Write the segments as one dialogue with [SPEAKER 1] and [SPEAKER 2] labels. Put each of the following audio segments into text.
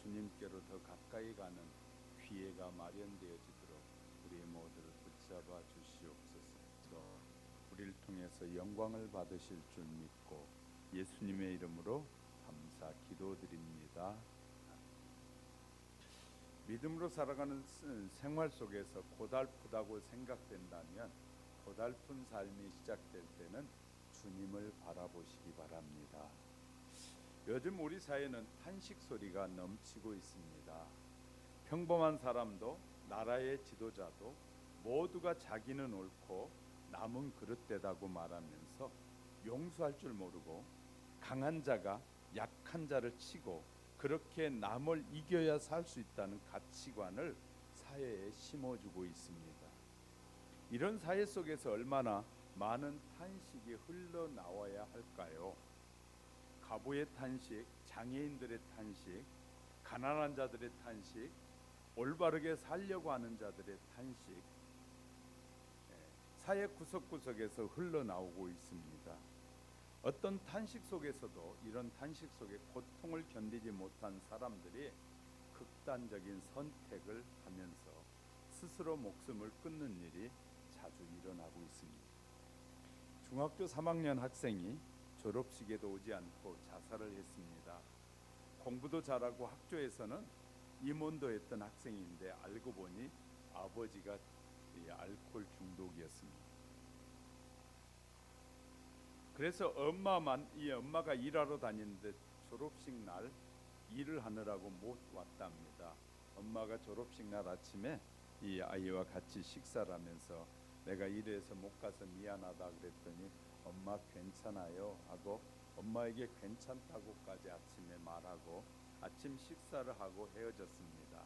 [SPEAKER 1] 주님께로 더 가까이 가는 기회가 마련되어지도록 우리 모두를 붙잡아 주시옵소서. 우리를 통해서 영광을 받으실 줄 믿고 예수님의 이름으로 감사 기도드립니다. 믿음으로 살아가는 생활 속에서 고달프다고 생각된다면 고달픈 삶이 시작될 때는 주님을 바라보시기 바랍니다. 요즘 우리 사회는 탄식 소리가 넘치고 있습니다. 평범한 사람도 나라의 지도자도 모두가 자기는 옳고 남은 그릇되다고 말하면서 용서할 줄 모르고 강한 자가 약한 자를 치고 그렇게 남을 이겨야 살 수 있다는 가치관을 사회에 심어주고 있습니다. 이런 사회 속에서 얼마나 많은 탄식이 흘러나와야 할까요? 가부의 탄식, 장애인들의 탄식, 가난한 자들의 탄식, 올바르게 살려고 하는 자들의 탄식, 사회 구석구석에서 흘러나오고 있습니다. 어떤 탄식 속에서도 이런 탄식 속에 고통을 견디지 못한 사람들이 극단적인 선택을 하면서 스스로 목숨을 끊는 일이 자주 일어나고 있습니다. 중학교 3학년 학생이 졸업식에도 오지 않고 자살을 했습니다. 공부도 잘하고 학교에서는 임원도 했던 학생인데 알고 보니 아버지가 알코올 중독이었습니다. 그래서 엄마가 일하러 다니는데 졸업식 날 일을 하느라고 못 왔답니다. 엄마가 졸업식 날 아침에 이 아이와 같이 식사를 하면서 내가 일해서 못 가서 미안하다 그랬더니 엄마 괜찮아요 하고 엄마에게 괜찮다고까지 아침에 말하고 아침 식사를 하고 헤어졌습니다.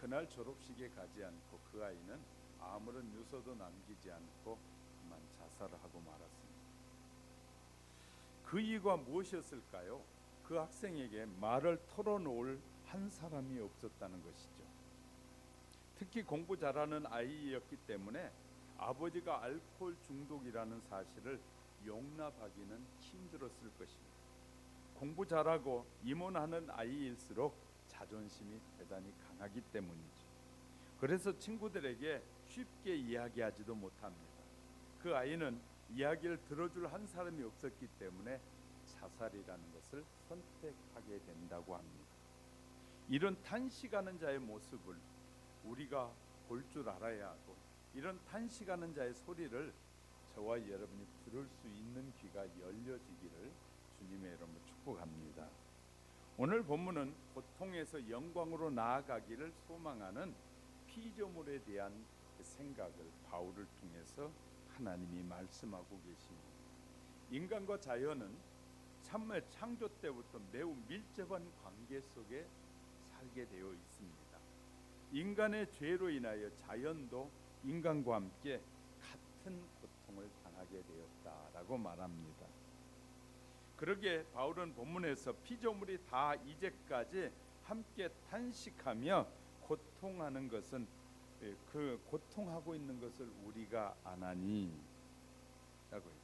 [SPEAKER 1] 그날 졸업식에 가지 않고 그 아이는 아무런 유서도 남기지 않고 그만 자살을 하고 말았습니다. 그 이유가 무엇이었을까요? 그 학생에게 말을 털어놓을 한 사람이 없었다는 것이죠. 특히 공부 잘하는 아이였기 때문에 아버지가 알코올 중독이라는 사실을 용납하기는 힘들었을 것입니다. 공부 잘하고 임원하는 아이일수록 자존심이 대단히 강하기 때문이죠. 그래서 친구들에게 쉽게 이야기하지도 못합니다. 그 아이는 이야기를 들어줄 한 사람이 없었기 때문에 자살이라는 것을 선택하게 된다고 합니다. 이런 탄식하는 자의 모습을 우리가 볼 줄 알아야 하고 이런 탄식하는 자의 소리를 저와 여러분이 들을 수 있는 귀가 열려지기를 주님의 이름으로 축복합니다. 오늘 본문은 고통에서 영광으로 나아가기를 소망하는 피조물에 대한 생각을 바울을 통해서 하나님이 말씀하고 계십니다. 인간과 자연은 참의 창조 때부터 매우 밀접한 관계 속에 살게 되어 있습니다. 인간의 죄로 인하여 자연도 인간과 함께 같은 고통을 당하게 되었다라고 말합니다. 그러기에 바울은 본문에서 피조물이 다 이제까지 함께 탄식하며 고통하는 것은 그 고통하고 있는 것을 우리가 아나니 라고 해요.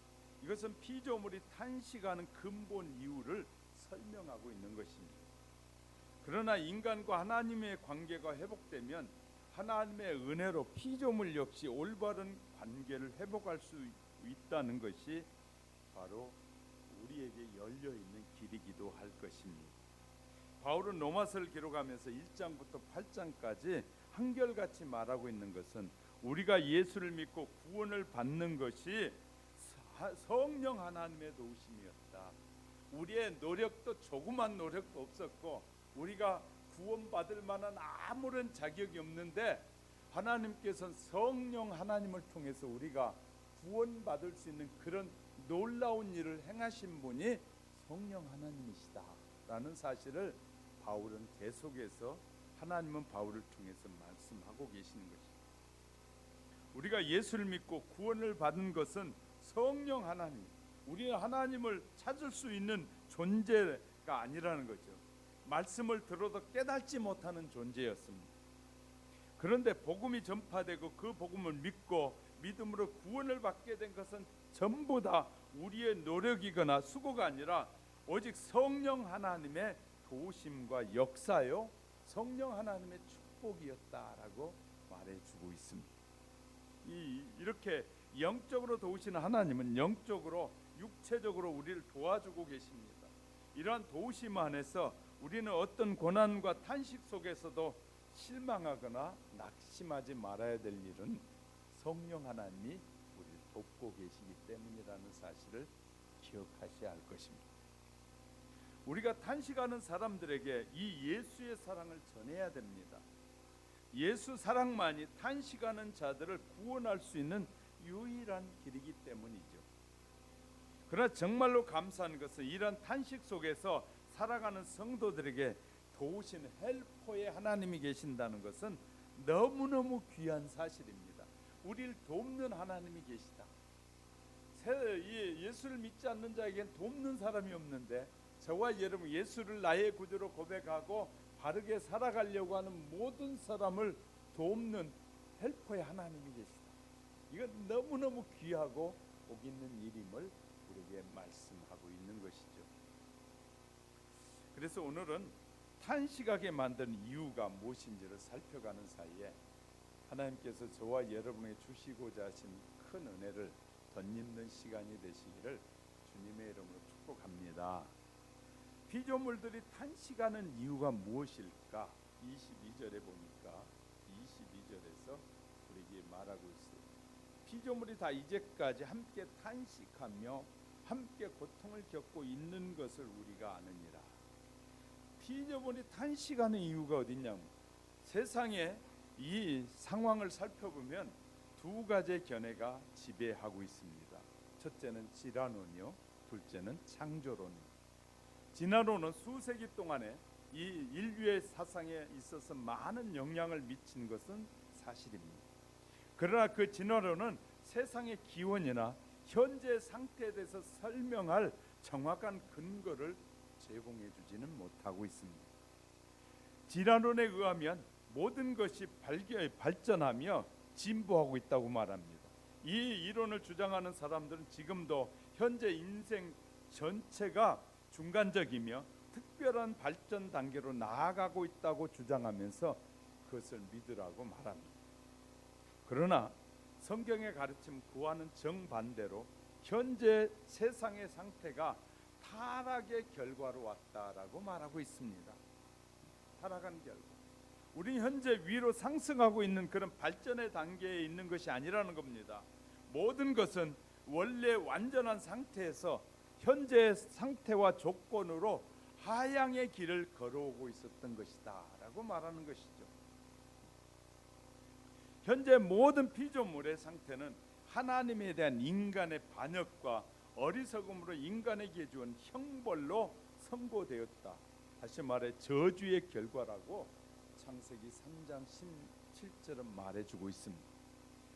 [SPEAKER 1] 이것은 피조물이 탄식하는 근본 이유를 설명하고 있는 것입니다. 그러나 인간과 하나님의 관계가 회복되면 하나님의 은혜로 피조물 역시 올바른 관계를 회복할 수 있다는 것이 바로 우리에게 열려있는 길이기도 할 것입니다. 바울은 로마서를 기록하면서 1장부터 8장까지 한결같이 말하고 있는 것은 우리가 예수를 믿고 구원을 받는 것이 성령 하나님의 도우심이었다. 우리의 노력도 조그만 노력도 없었고 우리가 구원받을 만한 아무런 자격이 없는데 하나님께서는 성령 하나님을 통해서 우리가 구원받을 수 있는 그런 놀라운 일을 행하신 분이 성령 하나님이시다라는 사실을 바울은 계속해서 하나님은 바울을 통해서 말씀하고 계시는 것입니다. 우리가 예수를 믿고 구원을 받은 것은 성령 하나님, 우리는 하나님을 찾을 수 있는 존재가 아니라는 거죠. 말씀을 들어도 깨닫지 못하는 존재였습니다. 그런데 복음이 전파되고 그 복음을 믿고 믿음으로 구원을 받게 된 것은 전부 다 우리의 노력이거나 수고가 아니라 오직 성령 하나님의 도우심과 역사요 성령 하나님의 축복이었다라고 말해주고 있습니다. 이렇게 영적으로 도우시는 하나님은 영적으로 육체적으로 우리를 도와주고 계십니다. 이러한 도우심 안에서 우리는 어떤 고난과 탄식 속에서도 실망하거나 낙심하지 말아야 될 일은 성령 하나님이 우리를 돕고 계시기 때문이라는 사실을 기억하셔야 할 것입니다. 우리가 탄식하는 사람들에게 이 예수의 사랑을 전해야 됩니다. 예수 사랑만이 탄식하는 자들을 구원할 수 있는 유일한 길이기 때문이죠. 그러나 정말로 감사한 것은 이런 탄식 속에서 살아가는 성도들에게 도우시는 헬퍼의 하나님이 계신다는 것은 너무너무 귀한 사실입니다. 우리를 돕는 하나님이 계시다. 예수를 믿지 않는 자에겐 돕는 사람이 없는데 저와 여러분 예수를 나의 구주로 고백하고 바르게 살아가려고 하는 모든 사람을 돕는 헬퍼의 하나님이 계시다. 이건 너무너무 귀하고 복 있는 일임을 우리에게 말씀하고 있는 것이죠. 그래서 오늘은 탄식하게 만든 이유가 무엇인지를 살펴가는 사이에 하나님께서 저와 여러분에게 주시고자 하신 큰 은혜를 덧입는 시간이 되시기를 주님의 이름으로 축복합니다. 피조물들이 탄식하는 이유가 무엇일까? 22절에 보니까 22절에서 우리에게 말하고 있어요. 피조물이 다 이제까지 함께 탄식하며 함께 고통을 겪고 있는 것을 우리가 아느니라. 피조물이 탄식하는 이유가 어디냐면 세상에 이 상황을 살펴보면 두 가지 견해가 지배하고 있습니다. 첫째는 진화론이요, 둘째는 창조론입니다. 진화론은 수세기 동안에 이 인류의 사상에 있어서 많은 영향을 미친 것은 사실입니다. 그러나 그 진화론은 세상의 기원이나 현재 상태에 대해서 설명할 정확한 근거를 제공해 주지는 못하고 있습니다. 진화론에 의하면 모든 것이 발전하며 진보하고 있다고 말합니다. 이 이론을 주장하는 사람들은 지금도 현재 인생 전체가 중간적이며 특별한 발전 단계로 나아가고 있다고 주장하면서 그것을 믿으라고 말합니다. 그러나 성경의 가르침 그와는 정반대로 현재 세상의 상태가 타락의 결과로 왔다라고 말하고 있습니다. 타락한 결과. 우리는 현재 위로 상승하고 있는 그런 발전의 단계에 있는 것이 아니라는 겁니다. 모든 것은 원래 완전한 상태에서 현재 상태와 조건으로 하향의 길을 걸어오고 있었던 것이다 라고 말하는 것이죠. 현재 모든 피조물의 상태는 하나님에 대한 인간의 반역과 어리석음으로 인간에게 주은 형벌로 선고되었다. 다시 말해 저주의 결과라고 창세기 3장 17절은 말해주고 있습니다.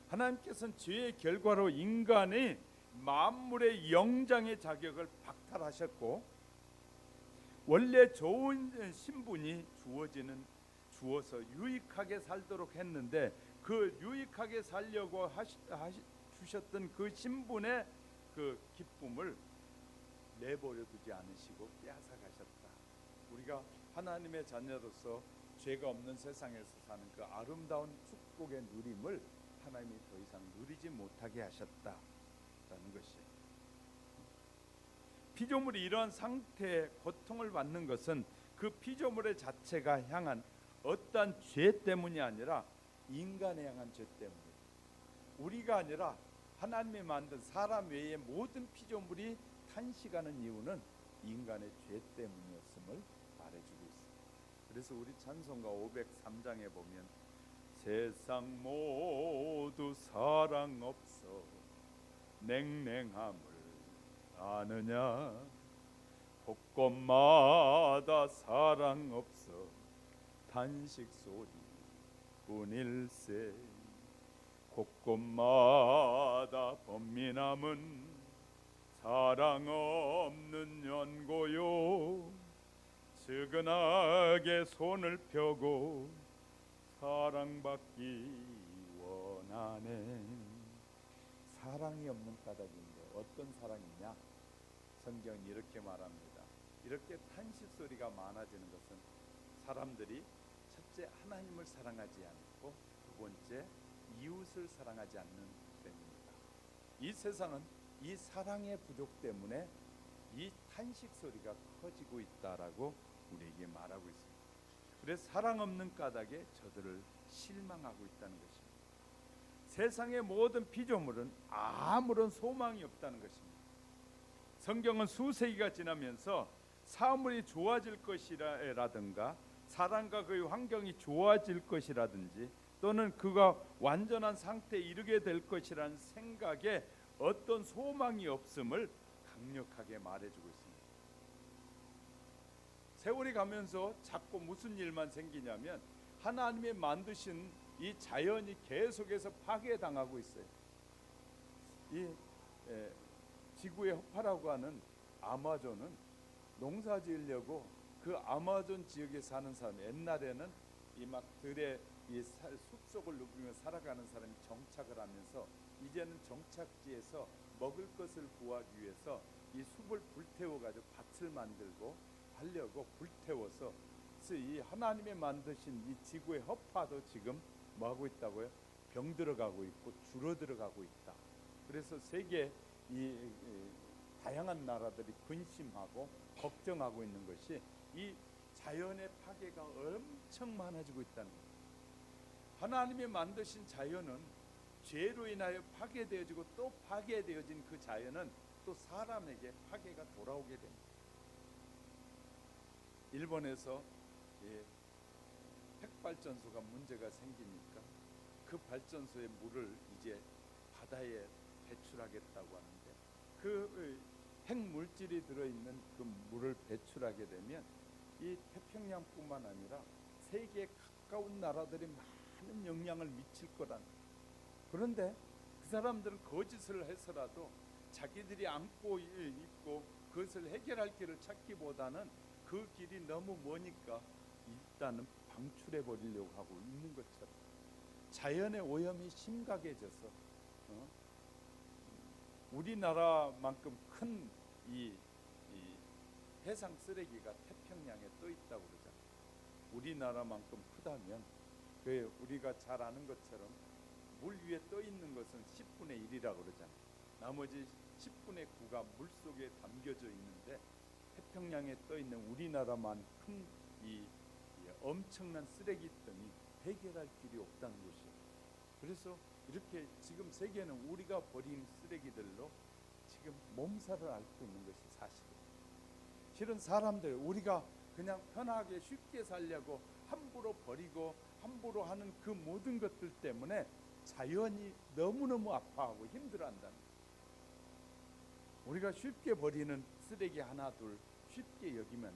[SPEAKER 1] 하나님께서는 죄의 결과로 인간의 만물의 영장의 자격을 박탈하셨고 원래 좋은 신분이 주어서 유익하게 살도록 했는데 그 유익하게 살려고 주셨던 그 신분의 그 기쁨을 내버려 두지 않으시고 빼앗아 가셨다. 우리가 하나님의 자녀로서 죄가 없는 세상에서 사는 그 아름다운 축복의 누림을 하나님이 더 이상 누리지 못하게 하셨다라는 것이에요. 피조물이 이러한 상태의 고통을 받는 것은 그 피조물의 자체가 향한 어떠한 죄 때문이 아니라 인간에 향한 죄 때문입니다. 우리가 아니라 하나님이 만든 사람 외의 모든 피조물이 탄식하는 이유는 인간의 죄 때문이었음을 말해주고 있습니다. 그래서 우리 찬송가 503장에 보면 세상 모두 사랑 없어 냉랭함을 아느냐 곳곳마다 사랑 없어 탄식 소리 뿐일세 곳곳마다 번민함은 사랑 없는 연고요 측은하게 손을 펴고 사랑받기 원하네. 사랑이 없는 까닭인데 어떤 사랑이냐? 성경은 이렇게 말합니다. 이렇게 탄식 소리가 많아지는 것은 사람들이 첫째 하나님을 사랑하지 않고 두 번째 이웃을 사랑하지 않는 때문입니다. 이 세상은 이 사랑의 부족 때문에 이 탄식 소리가 커지고 있다라고 우리에게 말하고 있습니다. 그래서 사랑 없는 까닭에 저들을 실망하고 있다는 것입니다. 세상의 모든 피조물은 아무런 소망이 없다는 것입니다. 성경은 수세기가 지나면서 사물이 좋아질 것이라든가 사람과 그의 환경이 좋아질 것이라든지 또는 그가 완전한 상태에 이르게 될 것이라는 생각에 어떤 소망이 없음을 강력하게 말해주고 있습니다. 세월이 가면서 자꾸 무슨 일만 생기냐면 하나님이 만드신 이 자연이 계속해서 파괴당하고 있어요. 이 지구의 허파라고 하는 아마존은 농사 지으려고 그 아마존 지역에 사는 사람, 옛날에는 이 막 들에 이 숲속을 누비며 살아가는 사람이 정착을 하면서 이제는 정착지에서 먹을 것을 구하기 위해서 이 숲을 불태워 가지고 밭을 만들고 하려고 불태워서 이 하나님이 만드신 이 지구의 허파도 지금 뭐 하고 있다고요? 병들어가고 있고 줄어들어가고 있다. 그래서 세계 이 다양한 나라들이 근심하고 걱정하고 있는 것이 이 자연의 파괴가 엄청 많아지고 있다는 거예요. 하나님이 만드신 자연은 죄로 인하여 파괴되어지고 또 파괴되어진 그 자연은 또 사람에게 파괴가 돌아오게 됩니다. 일본에서 핵발전소가 문제가 생기니까 그 발전소의 물을 이제 바다에 배출하겠다고 하는데 그 핵물질이 들어있는 그 물을 배출하게 되면 이 태평양뿐만 아니라 세계 가까운 나라들이 많은 영향을 미칠 거라는 거예요. 그런데 그 사람들은 거짓을 해서라도 자기들이 안고 있고 그것을 해결할 길을 찾기보다는 그 길이 너무 머니까 일단은 방출해 버리려고 하고 있는 것처럼 자연의 오염이 심각해져서 우리나라만큼 큰 이 해상 쓰레기가 태평양에 떠 있다고 그러잖아요. 우리나라만큼 크다면 우리가 잘 아는 것처럼 물 위에 떠 있는 것은 10분의 1이라고 그러잖아요. 나머지 10분의 9가 물 속에 담겨져 있는데 태평양에 떠 있는 우리나라만큼 이 엄청난 쓰레기덩이 해결할 길이 없다는 것이에요. 그래서 이렇게 지금 세계는 우리가 버린 쓰레기들로 지금 몸살을 앓고 있는 것이 사실이에요. 실은 사람들 우리가 그냥 편하게 쉽게 살려고 함부로 버리고 함부로 하는 그 모든 것들 때문에 자연이 너무너무 아파하고 힘들어한다는 거예요. 우리가 쉽게 버리는 쓰레기 하나 둘 쉽게 여기면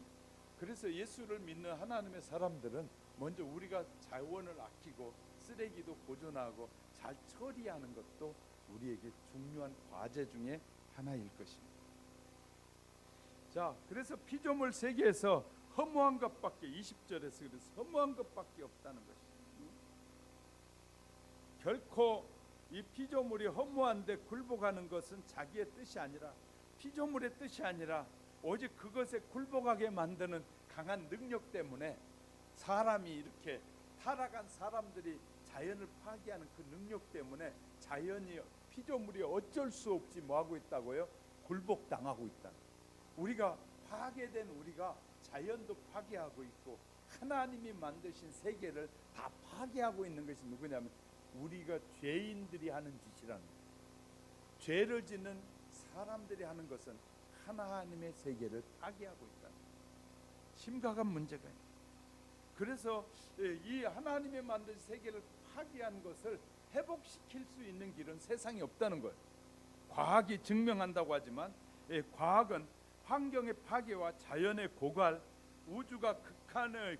[SPEAKER 1] 그래서 예수를 믿는 하나님의 사람들은 먼저 우리가 자원을 아끼고 쓰레기도 보존하고 잘 처리하는 것도 우리에게 중요한 과제 중에 하나일 것입니다. 자, 그래서 피조물 세계에서 허무한 것밖에 20절에서 그래서 허무한 것밖에 없다는 것입니다. 결코 이 피조물이 허무한데 굴복하는 것은 자기의 뜻이 아니라 피조물의 뜻이 아니라 오직 그것에 굴복하게 만드는 강한 능력 때문에 사람이 이렇게 타락한 사람들이 자연을 파괴하는 그 능력 때문에 자연이 피조물이 어쩔 수 없이 뭐하고 있다고요? 굴복당하고 있다. 우리가 파괴된 우리가 자연도 파괴하고 있고 하나님이 만드신 세계를 다 파괴하고 있는 것이 누구냐면 우리가 죄인들이 하는 짓이라는 거예요. 죄를 짓는 사람들이 하는 것은 하나님의 세계를 파괴하고 있다. 심각한 문제가 있다. 그래서 이 하나님이 만든 세계를 파괴한 것을 회복시킬 수 있는 길은 세상에 없다는 거예요. 과학이 증명한다고 하지만 과학은 환경의 파괴와 자연의 고갈, 우주가 극한을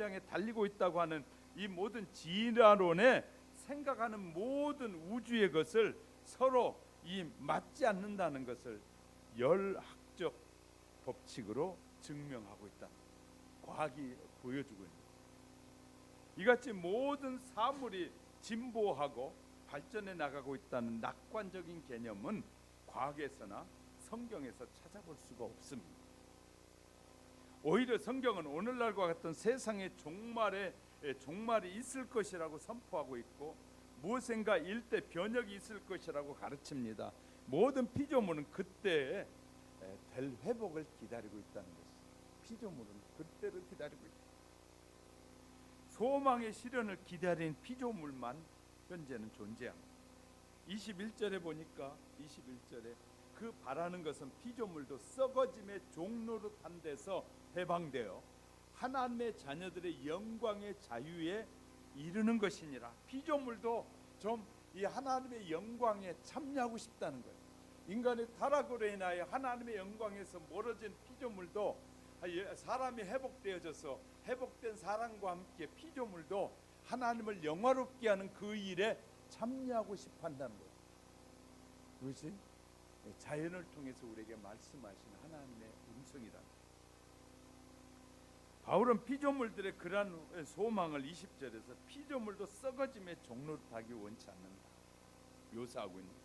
[SPEAKER 1] 향해 달리고 있다고 하는 이 모든 진화론에 생각하는 모든 우주의 것을 서로 맞지 않는다는 것을 열학적 법칙으로 증명하고 있다. 과학이 보여주고 있는 이같이 모든 사물이 진보하고 발전해 나가고 있다는 낙관적인 개념은 과학에서나 성경에서 찾아볼 수가 없습니다. 오히려 성경은 오늘날과 같은 세상의 종말이 있을 것이라고 선포하고 있고 무엇인가 일대 변혁이 있을 것이라고 가르칩니다. 모든 피조물은 그때 될 회복을 기다리고 있다는 것이, 피조물은 그때를 기다리고 있다. 소망의 실현을 기다린 피조물만 현재는 존재합니다. 21절에 보니까 21절에 그 바라는 것은 피조물도 썩어짐의 종노릇한 데서 해방되어 하나님의 자녀들의 영광의 자유에 이르는 것이니라. 피조물도 좀 이 하나님의 영광에 참여하고 싶다는 거예요. 인간의 타락으로 인하여 하나님의 영광에서 멀어진 피조물도 사람이 회복되어져서 회복된 사람과 함께 피조물도 하나님을 영화롭게 하는 그 일에 참여하고 싶어 한다는 거예요. 그것이 자연을 통해서 우리에게 말씀하신 하나님의 음성이다. 바울은 피조물들의 그러한 소망을 20절에서 피조물도 썩어짐의 종노릇하기 원치 않는다 묘사하고 있는 거예요.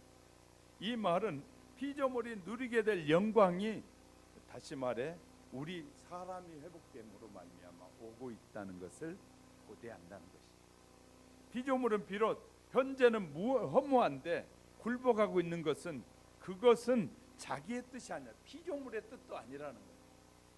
[SPEAKER 1] 이 말은 피조물이 누리게 될 영광이 다시 말해 우리 사람이 회복됨으로 말미암아 오고 있다는 것을 고대한다는 것이죠. 피조물은 비록 현재는 허무한데 굴복하고 있는 것은 그것은 자기의 뜻이 아니라 피조물의 뜻도 아니라는 거예요.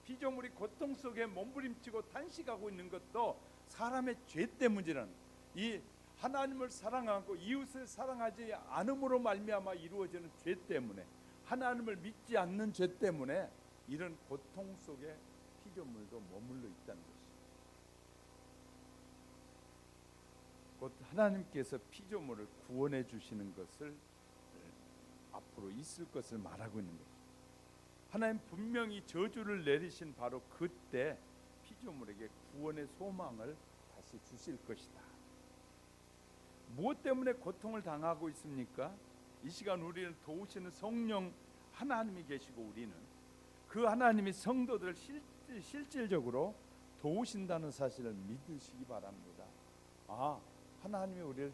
[SPEAKER 1] 피조물이 고통 속에 몸부림치고 탄식하고 있는 것도 사람의 죄 때문이라는 거예요. 이 하나님을 사랑하고 이웃을 사랑하지 않음으로 말미암아 이루어지는 죄 때문에, 하나님을 믿지 않는 죄 때문에 이런 고통 속에 피조물도 머물러 있다는 것이죠. 곧 하나님께서 피조물을 구원해 주시는 것을 앞으로 있을 것을 말하고 있는 거죠. 하나님 분명히 저주를 내리신 바로 그때 피조물에게 구원의 소망을 다시 주실 것이다. 무엇 때문에 고통을 당하고 있습니까? 이 시간 우리를 도우시는 성령 하나님이 계시고 우리는 그 하나님이 성도들을 실질적으로 도우신다는 사실을 믿으시기 바랍니다. 하나님이 우리를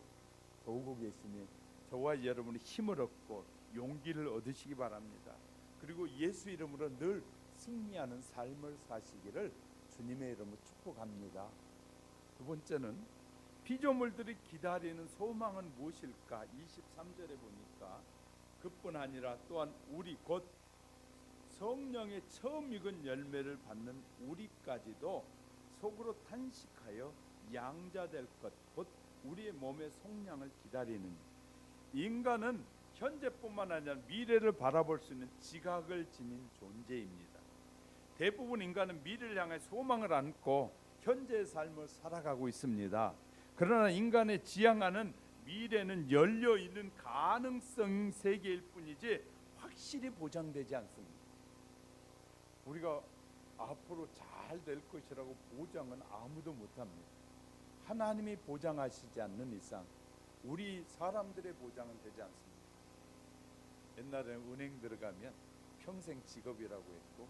[SPEAKER 1] 도우고 계시니 저와 여러분이 힘을 얻고 용기를 얻으시기 바랍니다. 그리고 예수 이름으로 늘 승리하는 삶을 사시기를 주님의 이름으로 축복합니다. 두 번째는 피조물들이 기다리는 소망은 무엇일까? 23절에 보니까 그뿐 아니라 또한 우리 곧 성령의 처음 익은 열매를 받는 우리까지도 속으로 탄식하여 양자될 것, 곧 우리의 몸의 속량을 기다리는 인간은 현재뿐만 아니라 미래를 바라볼 수 있는 지각을 지닌 존재입니다. 대부분 인간은 미래를 향해 소망을 안고 현재의 삶을 살아가고 있습니다. 그러나 인간의 지향하는 미래는 열려있는 가능성 세계일 뿐이지 확실히 보장되지 않습니다. 우리가 앞으로 잘 될 것이라고 보장은 아무도 못합니다. 하나님이 보장하시지 않는 이상 우리 사람들의 보장은 되지 않습니다. 옛날에는 은행 들어가면 평생 직업이라고 했고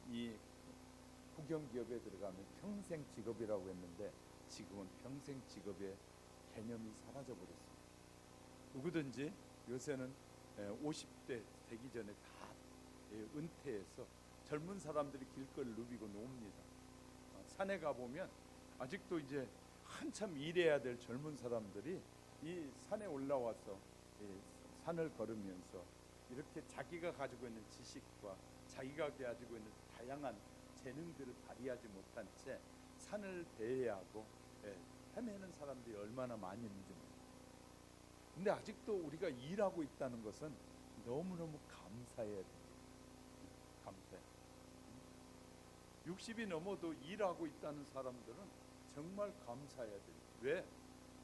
[SPEAKER 1] 이 국영기업에 들어가면 평생 직업이라고 했는데 지금은 평생 직업의 개념이 사라져버렸습니다. 누구든지 요새는 50대 되기 전에 다 은퇴해서 젊은 사람들이 길거리를 누비고 놉니다. 산에 가보면 아직도 이제 한참 일해야 될 젊은 사람들이 이 산에 올라와서 산을 걸으면서 이렇게 자기가 가지고 있는 지식과 자기가 가지고 있는 다양한 재능들을 발휘하지 못한 채 산을 배회하고 헤매는 사람들이 얼마나 많이 있는지 모릅니다. 근데 아직도 우리가 일하고 있다는 것은 너무너무 감사해야 돼요. 감사해. 60이 넘어도 일하고 있다는 사람들은 정말 감사해야 돼요. 왜?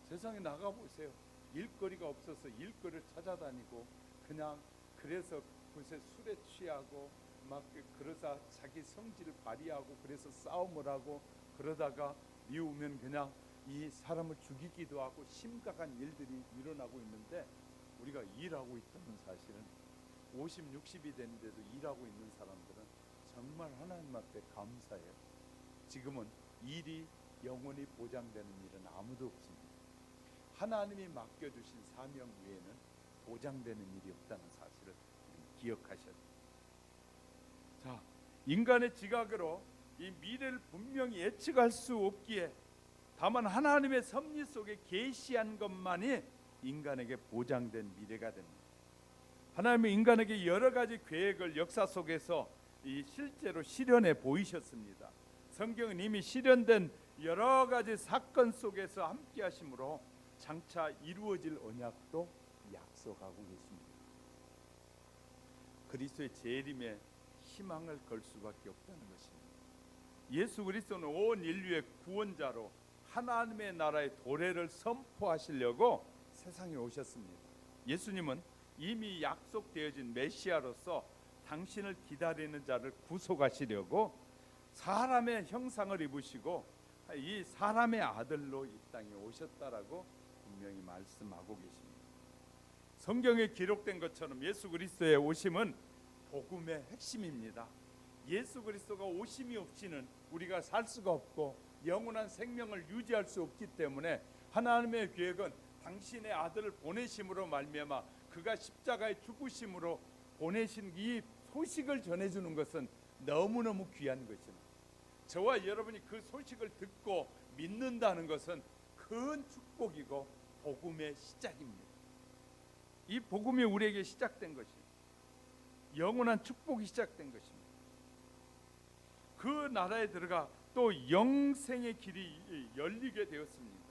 [SPEAKER 1] 세상에 나가보세요. 일거리가 없어서 일거리를 찾아다니고 그냥 그래서 그새 술에 취하고 막 그러다 자기 성질을 발휘하고 그래서 싸움을 하고 그러다가 미우면 그냥 이 사람을 죽이기도 하고 심각한 일들이 일어나고 있는데 우리가 일하고 있다는 사실은 50, 60이 됐는데도 일하고 있는 사람들은 정말 하나님 앞에 감사해요. 지금은 일이 영원히 보장되는 일은 아무도 없습니다. 하나님이 맡겨주신 사명 외에는 보장되는 일이 없다는 사실을 기억하셔야 됩니다. 자, 인간의 지각으로 이 미래를 분명히 예측할 수 없기에 다만 하나님의 섭리 속에 계시한 것만이 인간에게 보장된 미래가 됩니다. 하나님은 인간에게 여러 가지 계획을 역사 속에서 이 실제로 실현해 보이셨습니다. 성경은 이미 실현된 여러 가지 사건 속에서 함께 하심으로 장차 이루어질 언약도 약속하고 계십니다. 그리스도의 재림에 희망을 걸 수밖에 없다는 것입니다. 예수 그리스도는 온 인류의 구원자로 하나님의 나라의 도래를 선포하시려고 세상에 오셨습니다. 예수님은 이미 약속되어진 메시아로서 당신을 기다리는 자를 구속하시려고 사람의 형상을 입으시고 이 사람의 아들로 이 땅에 오셨다라고 분명히 말씀하고 계십니다. 성경에 기록된 것처럼 예수 그리스도의 오심은 복음의 핵심입니다. 예수 그리스도가 오심이 없이는 우리가 살 수가 없고 영원한 생명을 유지할 수 없기 때문에 하나님의 계획은 당신의 아들을 보내심으로 말미암아 그가 십자가에 죽으심으로 보내신 이 소식을 전해주는 것은 너무너무 귀한 것입니다. 저와 여러분이 그 소식을 듣고 믿는다는 것은 큰 축복이고 복음의 시작입니다. 이 복음이 우리에게 시작된 것입니다. 영원한 축복이 시작된 것입니다. 그 나라에 들어가 또 영생의 길이 열리게 되었습니다.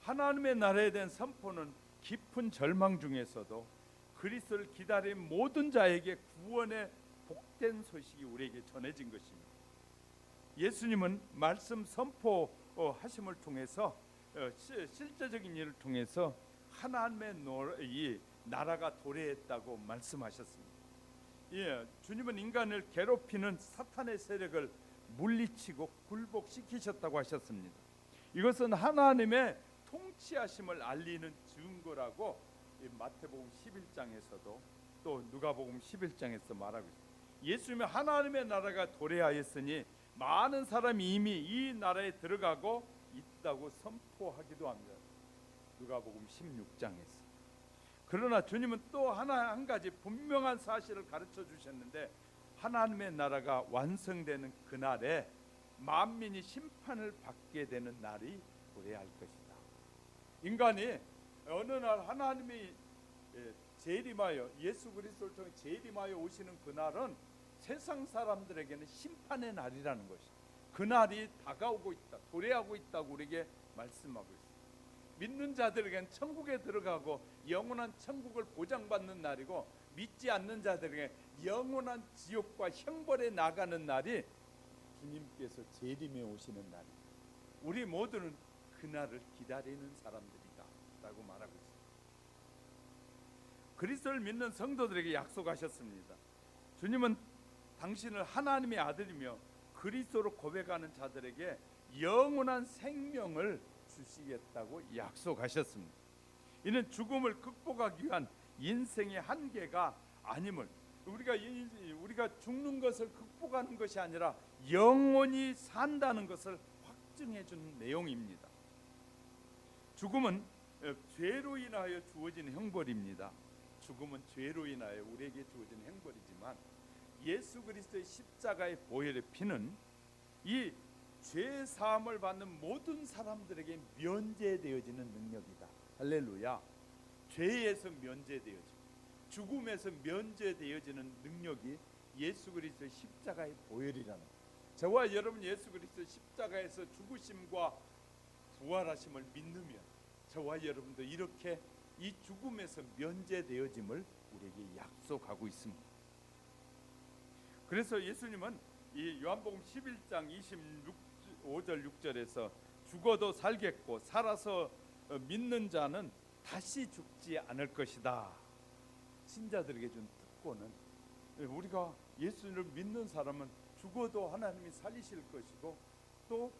[SPEAKER 1] 하나님의 나라에 대한 선포는 깊은 절망 중에서도 그리스도를 기다린 모든 자에게 구원의 복된 소식이 우리에게 전해진 것입니다. 예수님은 말씀 선포하심을 통해서 실제적인 일을 통해서 하나님의 이 나라가 도래했다고 말씀하셨습니다. 예, 주님은 인간을 괴롭히는 사탄의 세력을 물리치고 굴복시키셨다고 하셨습니다. 이것은 하나님의 통치하심을 알리는 증거라고 마태복음 11장에서도 또 누가복음 11장에서 말하고 있습니다. 예수님은 하나님의 나라가 도래하였으니 많은 사람이 이미 이 나라에 들어가고 있다고 선포하기도 합니다. 누가복음 16장에서. 그러나 주님은 또 한 가지 분명한 사실을 가르쳐 주셨는데 하나님의 나라가 완성되는 그날에 만민이 심판을 받게 되는 날이 도래할 것이다. 인간이 어느 날 하나님이 재림하여 예수 그리스도를 통해 재림하여 오시는 그날은 세상 사람들에게는 심판의 날이라는 것이다. 그날이 다가오고 있다, 도래하고 있다고 우리에게 말씀하고 있습니다. 믿는 자들에게는 천국에 들어가고 영원한 천국을 보장받는 날이고 믿지 않는 자들에게 영원한 지옥과 형벌에 나가는 날이 주님께서 재림에 오시는 날이다. 우리 모두는 그날을 기다리는 사람들이다 라고 말하고 있습니다. 그리스도를 믿는 성도들에게 약속하셨습니다. 주님은 당신을 하나님의 아들이며 그리스도로 고백하는 자들에게 영원한 생명을 주시겠다고 약속하셨습니다. 이는 죽음을 극복하기 위한 인생의 한계가 아님을, 우리가 죽는 것을 극복하는 것이 아니라 영원히 산다는 것을 확증해 주는 내용입니다. 죽음은 죄로 인하여 주어진 형벌입니다. 죽음은 죄로 인하여 우리에게 주어진 형벌이지만 예수 그리스도의 십자가의 보혈의 피는 이 죄 사함을 받는 모든 사람들에게 면제되어지는 능력이다. 할렐루야. 죄에서 면제되어지고 죽음에서 면제되어지는 능력이 예수 그리스도의 십자가의 보혈이라는 것. 저와 여러분 예수 그리스도의 십자가에서 죽으심과 부활하심을 믿으면 저와 여러분도 이렇게 이 죽음에서 면제되어짐을 우리에게 약속하고 있습니다. 그래서 예수님은 이 요한복음 11장 25절 6절에서 죽어도 살겠고 살아서 믿는 자는 다시 죽지 않을 것이다. 신자들에게 준 특권은 우리가 예수를 믿는 사람은 죽어도 하나님이 살리실 것이고 또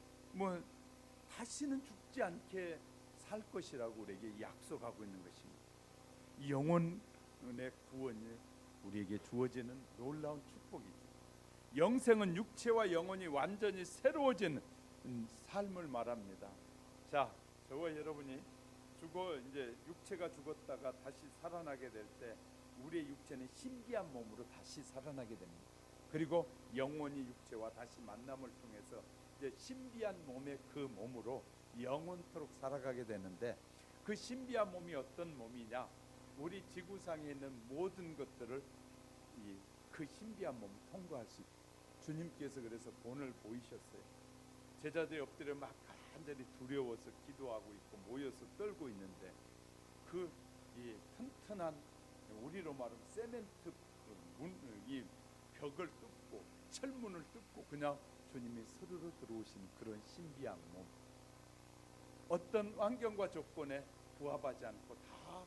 [SPEAKER 1] 다시는 죽지 않게 살 것이라고 우리에게 약속하고 있는 것입니다. 영혼의 구원이 우리에게 주어지는 놀라운 축복이죠. 영생은 육체와 영혼이 완전히 새로워진 삶을 말합니다. 자, 저와 여러분이 이제 육체가 죽었다가 다시 살아나게 될 때 우리의 육체는 신기한 몸으로 다시 살아나게 됩니다. 그리고 영혼이 육체와 다시 만남을 통해서 이제 신비한 몸의 그 몸으로 영원토록 살아가게 되는데, 그 신비한 몸이 어떤 몸이냐? 우리 지구상에 있는 모든 것들을 그 신비한 몸을 통과할 수 있다. 주님께서 그래서 본을 보이셨어요. 제자들이 엎드려 막 간절히 두려워서 기도하고 있고 모여서 떨고 있는데, 그 이 튼튼한, 우리로 말하면 세멘트 이 벽을 뚫고 철문을 뚫고 그냥 주님이 스르르 들어오시는 그런 신비한 몸, 어떤 환경과 조건에 부합하지 않고 다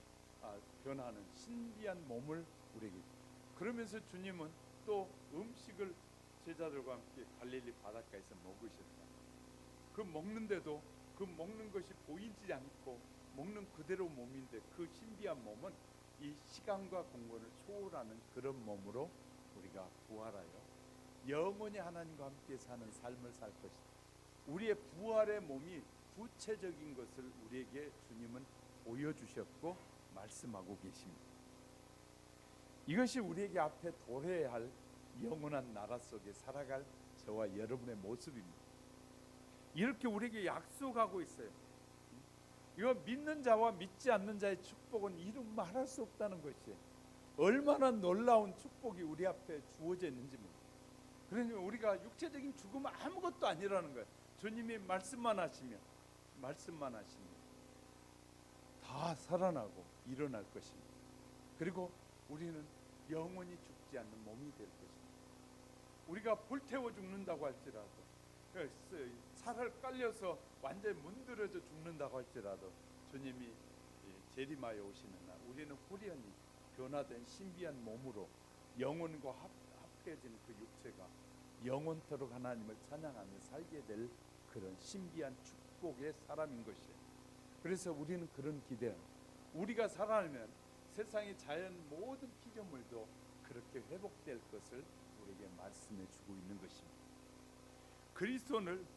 [SPEAKER 1] 변하는 신비한 몸을 우리에게. 그러면서 주님은 또 음식을 제자들과 함께 갈릴리 바닷가에서 먹으셨다. 그 먹는데도 그 먹는 것이 보이지 않고 먹는 그대로 몸인데, 그 신비한 몸은 이 시간과 공간을 초월하는 그런 몸으로 우리가 부활하여 영원히 하나님과 함께 사는 삶을 살 것이다. 우리의 부활의 몸이 구체적인 것을 우리에게 주님은 보여주셨고 말씀하고 계십니다. 이것이 우리에게 앞에 도래해야 할 영원한 나라 속에 살아갈 저와 여러분의 모습입니다. 이렇게 우리에게 약속하고 있어요. 이거 믿는 자와 믿지 않는 자의 축복은 이름 말할 수 없다는 것이 얼마나 놀라운 축복이 우리 앞에 주어져 있는지 모릅니다. 그러니까 우리가 육체적인 죽음은 아무것도 아니라는 거예요. 주님이 말씀만 하시면 다 살아나고 일어날 것입니다. 그리고 우리는 영원히 죽지 않는 몸이 될 것입니다. 우리가 불태워 죽는다고 할지라도, 살을 깔려서 완전히 문드러져 죽는다고 할지라도, 주님이 재림하여 오시는 날 우리는 후련히 변화된 신비한 몸으로 영혼과 합해진 그 육체가 영원토록 하나님을 찬양하며 살게 될 그런 신비한 축복의 사람인 것이에요. 그래서 우리는 그런 기대, 우리가 살아나면 세상의 자연 모든 피조물도 그렇게 회복될 것을 우리에게 말씀해 주고 있는 것입니다.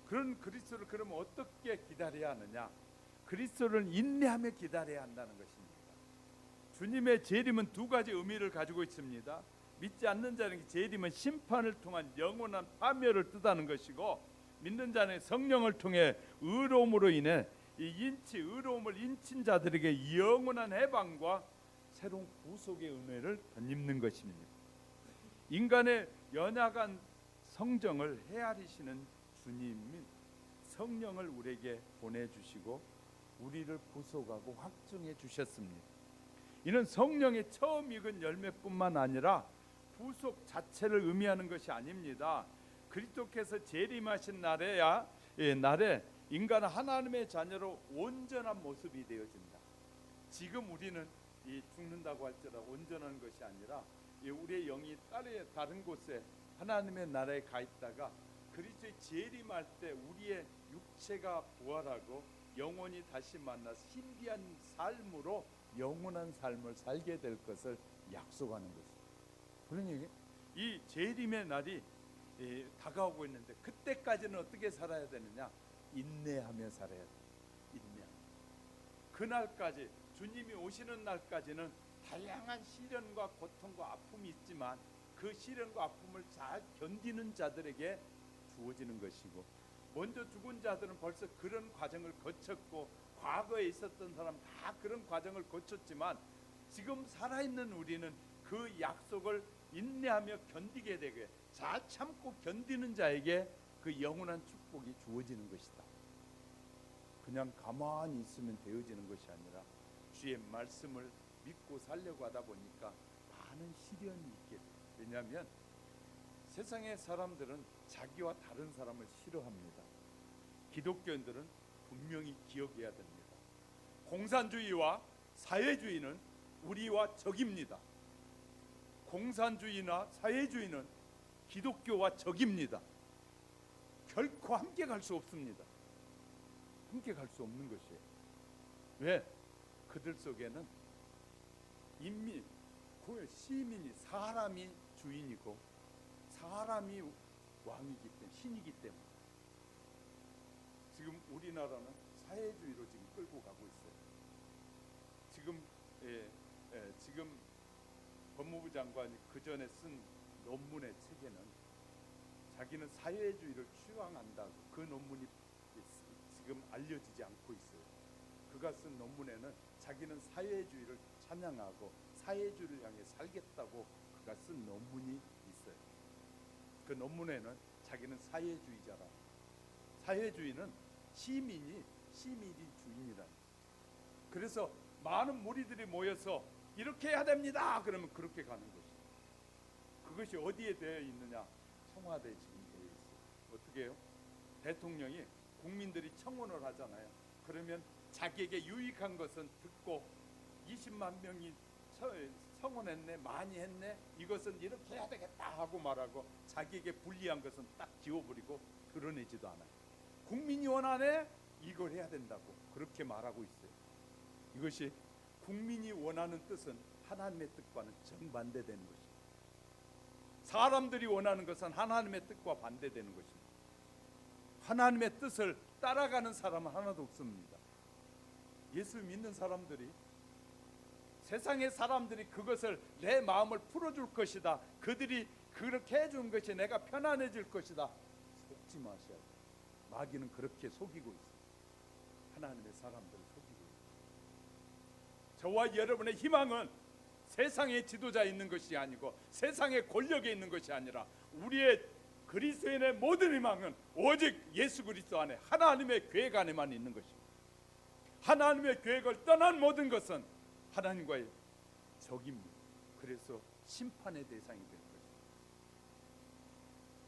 [SPEAKER 1] 그런 그리스도를 그러면 어떻게 기다려야 하느냐? 그리스도를 인내하며 기다려야 한다는 것입니다. 주님의 재림은 두 가지 의미를 가지고 있습니다. 믿지 않는 자는 재림은 심판을 통한 영원한 파멸을 뜻하는 것이고, 믿는 자는 성령을 통해 의로움으로 인해 의로움을 인친 자들에게 영원한 해방과 새로운 구속의 은혜를 덧입는 것입니다. 인간의 연약한 성정을 헤아리시는 주님이 성령을 우리에게 보내주시고 우리를 구속하고 확증해 주셨습니다. 이는 성령의 처음 익은 열매뿐만 아니라 구속 자체를 의미하는 것이 아닙니다. 그리스도께서 재림하신 날에 인간은 하나님의 자녀로 온전한 모습이 되어진다. 지금 우리는 죽는다고 할지라도 온전한 것이 아니라 우리의 영이 다른 곳에 하나님의 나라에 가 있다가 그리스도의 재림할 때 우리의 육체가 부활하고 영혼이 다시 만나 신비한 삶으로 영원한 삶을 살게 될 것을 약속하는 것입니다. 그러니 이 재림의 날이 다가오고 있는데, 그때까지는 어떻게 살아야 되느냐? 인내하며 살아야 돼. 그날까지, 주님이 오시는 날까지는 다양한 시련과 고통과 아픔이 있지만 그 시련과 아픔을 잘 견디는 자들에게 주어지는 것이고, 먼저 죽은 자들은 벌써 그런 과정을 거쳤고, 과거에 있었던 사람 다 그런 과정을 거쳤지만 지금 살아있는 우리는 그 약속을 인내하며 견디게 되게, 잘 참고 견디는 자에게 그 영원한 축복이 주어지는 것이다. 그냥 가만히 있으면 되어지는 것이 아니라 주의 말씀을 믿고 살려고 하다 보니까 많은 시련이 있게 돼요. 왜냐하면 세상의 사람들은 자기와 다른 사람을 싫어합니다. 기독교인들은 분명히 기억해야 됩니다. 공산주의와 사회주의는 우리와 적입니다. 공산주의나 사회주의는 기독교와 적입니다. 결코 함께 갈 수 없습니다. 함께 갈 수 없는 것이에요. 왜? 그들 속에는 시민이, 사람이 주인이고 사람이 왕이기 때문에, 신이기 때문에. 지금 우리나라는 사회주의로 지금 끌고 가고 있어요. 지금 법무부 장관이 그 전에 쓴 논문의 책에는 자기는 사회주의를 추앙한다고 그 논문이 지금 알려지지 않고 있어요. 그가 쓴 논문에는 자기는 사회주의를 찬양하고 사회주의를 향해 살겠다고 그가 쓴 논문이 있어요. 그 논문에는 자기는 사회주의자라. 사회주의는 시민이 주인이라. 그래서 많은 무리들이 모여서 이렇게 해야 됩니다. 그러면 그렇게 가는 것이. 그것이 어디에 되어 있느냐? 청와대에 지금 되어 있어요. 어떻게 해요? 대통령이 국민들이 청원을 하잖아요. 그러면 자기에게 유익한 것은 듣고 20만 명이 청원했네, 많이 했네, 이것은 이렇게 해야 되겠다 하고 말하고 자기에게 불리한 것은 딱 지워버리고 드러내지도 않아요. 국민이 원하네, 이걸 해야 된다고 그렇게 말하고 있어요. 이것이 국민이 원하는 뜻은 하나님의 뜻과는 정반대되는 것입니다. 사람들이 원하는 것은 하나님의 뜻과 반대되는 것입니다. 하나님의 뜻을 따라가는 사람은 하나도 없습니다. 예수 믿는 사람들이, 세상의 사람들이 그것을 내 마음을 풀어줄 것이다, 그들이 그렇게 해준 것이 내가 편안해질 것이다, 속지 마셔야 돼요. 마귀는 그렇게 속이고 있어요. 하나님의 사람들을 속이고 있어요. 저와 여러분의 희망은 세상의 지도자에 있는 것이 아니고 세상의 권력에 있는 것이 아니라 우리의 그리스도인의 모든 희망은 오직 예수 그리스도 안에, 하나님의 계획 안에만 있는 것입니다. 하나님의 계획을 떠난 모든 것은 하나님과의 적입니다. 그래서 심판의 대상이 될 것입니다.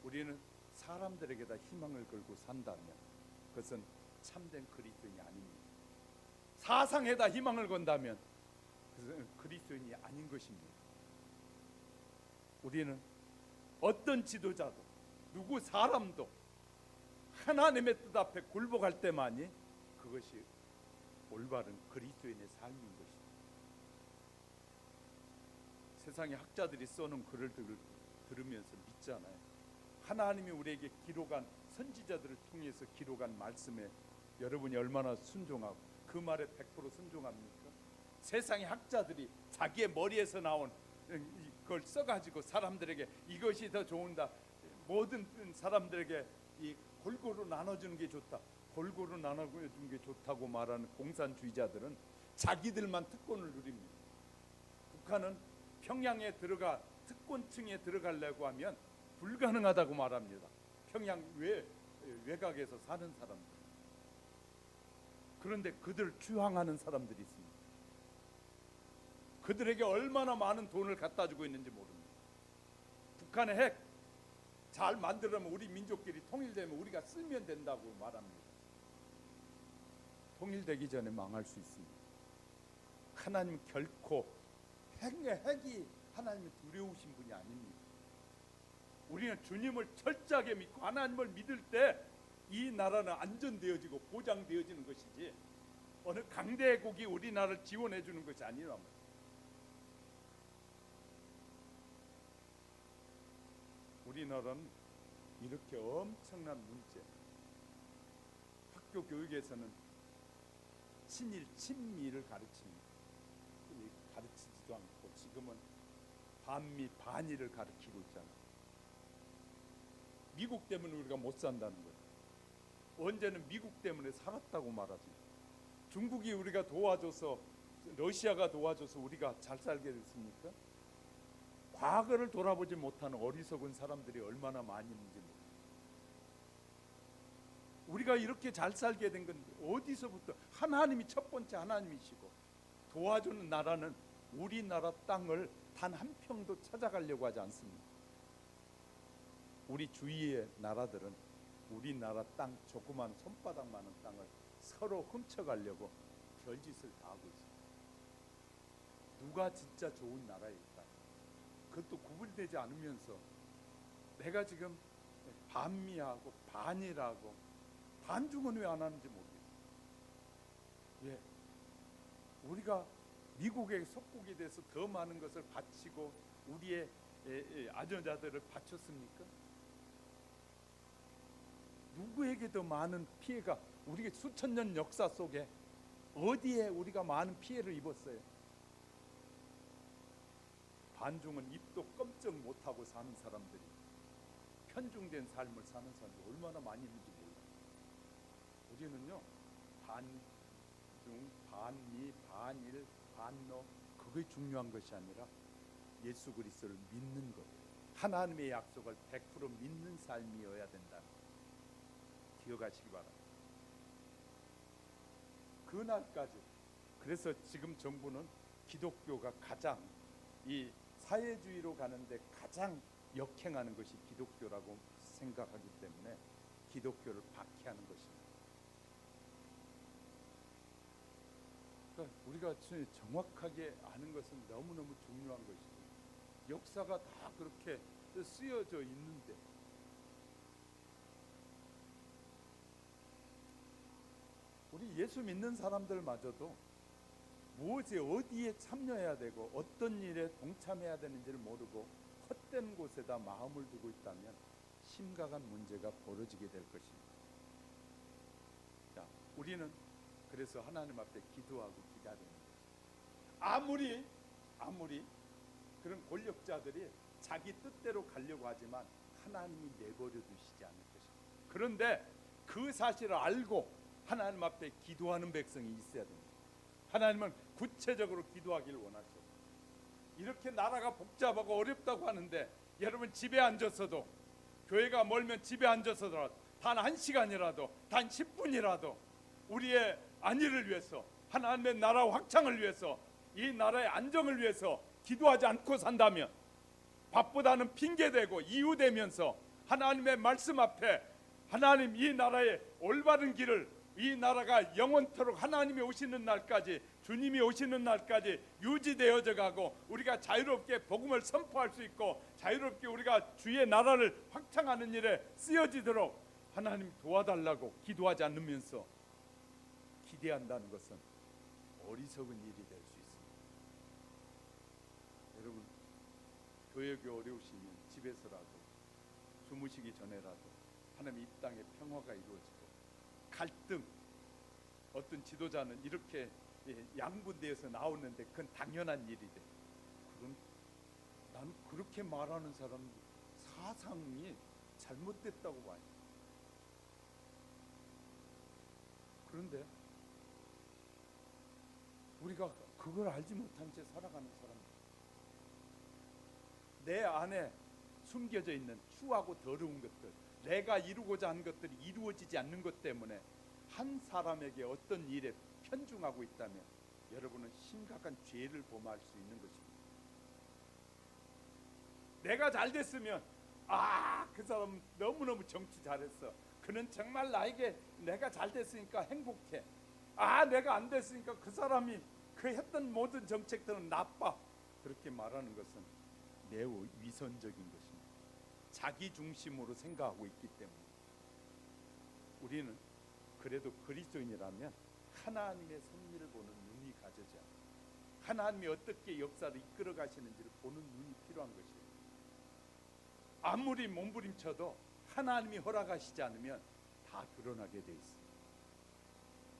[SPEAKER 1] 우리는 사람들에게다 희망을 걸고 산다면 그것은 참된 그리스도인이 아닙니다. 사상에다 희망을 건다면 그것은 그리스도인이 아닌 것입니다. 우리는 어떤 지도자도 누구 사람도 하나님의 뜻 앞에 굴복할 때만이 그것이 올바른 그리스도인의 삶인 것입니다. 세상의 학자들이 써놓은 글을 들으면서 믿잖아요. 하나님이 우리에게 기록한, 선지자들을 통해서 기록한 말씀에 여러분이 얼마나 순종하고 그 말에 100% 순종합니까? 세상의 학자들이 자기의 머리에서 나온 그걸 써가지고 사람들에게 이것이 더 좋은다, 모든 사람들에게 이 골고루 나눠주는 게 좋다, 골고루 나눠주는 게 좋다고 말하는 공산주의자들은 자기들만 특권을 누립니다. 북한은 평양에 들어가 특권층에 들어가려고 하면 불가능하다고 말합니다. 평양 외곽에서 사는 사람들. 그런데 그들 추앙하는 사람들이 있습니다. 그들에게 얼마나 많은 돈을 갖다 주고 있는지 모릅니다. 북한의 핵 잘 만들면 우리 민족끼리 통일되면 우리가 쓰면 된다고 말합니다. 통일되기 전에 망할 수 있습니다. 하나님 결코 핵이 하나님을 두려우신 분이 아닙니다. 우리는 주님을 철저하게 믿고 하나님을 믿을 때 이 나라는 안전되어지고 보장되어지는 것이지 어느 강대국이 우리나라를 지원해 주는 것이 아니란 말이에요. 우리나라는 이렇게 엄청난 문제, 학교 교육에서는 친일, 친미를 가르칩니다. 가르치지도 않고 지금은 반미, 반일을 가르치고 있잖아요. 미국 때문에 우리가 못 산다는 거예요. 언제는 미국 때문에 살았다고 말하지. 중국이 우리가 도와줘서, 러시아가 도와줘서 우리가 잘 살게 됐습니까? 과거를 돌아보지 못하는 어리석은 사람들이 얼마나 많이 있는지 모릅니다. 우리가 이렇게 잘 살게 된 건 어디서부터? 하나님이 첫 번째 하나님이시고 도와주는 나라는 우리나라 땅을 단 한 평도 찾아가려고 하지 않습니다. 우리 주위의 나라들은 우리나라 땅, 조그만 손바닥만한 땅을 서로 훔쳐가려고 별짓을 다 하고 있습니다. 누가 진짜 좋은 나라일까? 그것도 구분되지 않으면서 내가 지금 반미하고 반일하고 반중은 왜 안 하는지 모르겠어요. 왜? 우리가 미국의 속국이 돼서 더 많은 것을 바치고 우리의 아전자들을 바쳤습니까? 누구에게 더 많은 피해가, 우리의 수천 년 역사 속에 어디에 우리가 많은 피해를 입었어요? 반중은 입도 껌쩍 못하고 사는 사람들이 편중된 삶을 사는 사람들이 얼마나 많이 있는지 몰라요. 우리는요, 반중, 반미, 반일, 반노, 그게 중요한 것이 아니라 예수 그리스도를 믿는 것, 하나님의 약속을 100% 믿는 삶이어야 된다는 것 기억하시기 바랍니다. 그날까지, 그래서 지금 정부는 기독교가 가장 이 사회주의로 가는데 가장 역행하는 것이 기독교라고 생각하기 때문에 기독교를 박해하는 것입니다. 그러니까 우리가 정확하게 아는 것은 너무너무 중요한 것이고, 역사가 다 그렇게 쓰여져 있는데 우리 예수 믿는 사람들마저도 무엇에 어디에 참여해야 되고 어떤 일에 동참해야 되는지를 모르고 헛된 곳에다 마음을 두고 있다면 심각한 문제가 벌어지게 될 것입니다. 자, 우리는 그래서 하나님 앞에 기도하고 기다리는 것입니다. 아무리 그런 권력자들이 자기 뜻대로 가려고 하지만 하나님이 내버려 두시지 않을 것입니다. 그런데 그 사실을 알고 하나님 앞에 기도하는 백성이 있어야 됩니다. 하나님은 구체적으로 기도하기를 원하죠. 이렇게 나라가 복잡하고 어렵다고 하는데 여러분 집에 앉아서도, 교회가 멀면 집에 앉아서도 단 1시간이라도, 단 10분이라도 우리의 안위를 위해서, 하나님의 나라 확장을 위해서, 이 나라의 안정을 위해서 기도하지 않고 산다면 바쁘다는 핑계대고 이유대면서 하나님의 말씀 앞에 하나님 이 나라의 올바른 길을, 이 나라가 영원토록 하나님이 오시는 날까지, 주님이 오시는 날까지 유지되어져 가고 우리가 자유롭게 복음을 선포할 수 있고 자유롭게 우리가 주의 나라를 확장하는 일에 쓰여지도록 하나님 도와달라고 기도하지 않으면서 기대한다는 것은 어리석은 일이 될 수 있습니다. 여러분, 교역이 어려우시면 집에서라도 주무시기 전에라도 하나님 이 땅에 평화가 이루어지고, 갈등, 어떤 지도자는 이렇게 양분되어서 나오는데 그건 당연한 일이래. 그럼 난 그렇게 말하는 사람 사상이 잘못됐다고 봐요. 그런데 우리가 그걸 알지 못한 채 살아가는 사람들, 내 안에 숨겨져 있는 추하고 더러운 것들, 내가 이루고자 하는 것들이 이루어지지 않는 것 때문에 한 사람에게 어떤 일에 편중하고 있다면 여러분은 심각한 죄를 범할 수 있는 것입니다. 내가 잘 됐으면 그 사람 너무너무 정치 잘했어, 그는 정말 나에게 내가 잘 됐으니까 행복해, 내가 안 됐으니까 그 사람이 그 했던 모든 정책들은 나빠, 그렇게 말하는 것은 매우 위선적인 것입니다. 자기 중심으로 생각하고 있기 때문에 우리는 그래도 그리스도인이라면 하나님의 섭리를 보는 눈이 가져져야, 하나님이 어떻게 역사를 이끌어 가시는지를 보는 눈이 필요한 것이에요. 아무리 몸부림쳐도 하나님이 허락하시지 않으면 다 드러나게 돼 있습니다.